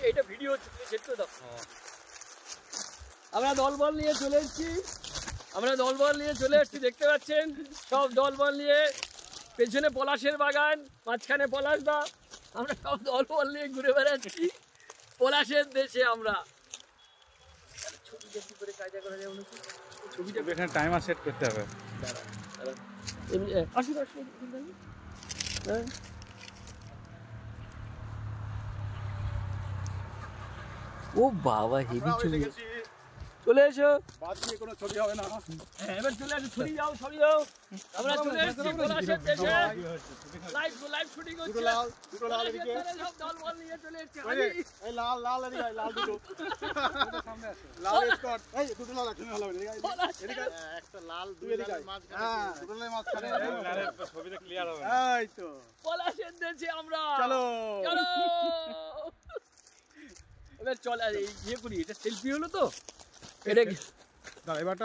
এইটা video set করে দাও। আমরা দলবল নিয়ে চলে এসেছি, দেখতে পাচ্ছেন সব দলবল নিয়ে। পেছনে পলাশের বাগান, মাঝখানে পলাশ দা, আমরা সব দলবল নিয়ে ঘুরে বেড়াচ্ছি পলাশের দেশে। আমরা ছবিটা কি করে কায়দা করা যায় নাকি? ছবিটা এখানে টাইমার সেট করতে হবে। ও বাবা, হেভি ছবি। চলে এসো, বাদ দিয়ে কোনো ছবি হবে না। এবার চলে এসো, ছড়ি যাও, ছড়ি যাও। আমরা চলে এসেছি পলাশের দেশে, লাইভ শুটিং হচ্ছে। দুটো লাল এদিকে, সব দলবল নিয়ে চলে এসেছি। এই লাল লাল এদিকে, লাল দুটো সামনে আছে, লাল স্কট, এই দুটো লাল এখানে ভালো হবে। এদিকে একটা লাল, দুই লালের মাঝখানে, হ্যাঁ দুটো লালের মাঝখানে, লালের ছবিটা ক্লিয়ার হবে। এই তো পলাশের দেশে আমরা। চলো চলো এবার চল, ইয়ে করি, এটা সেলফি হলো তো। এটা এবারটা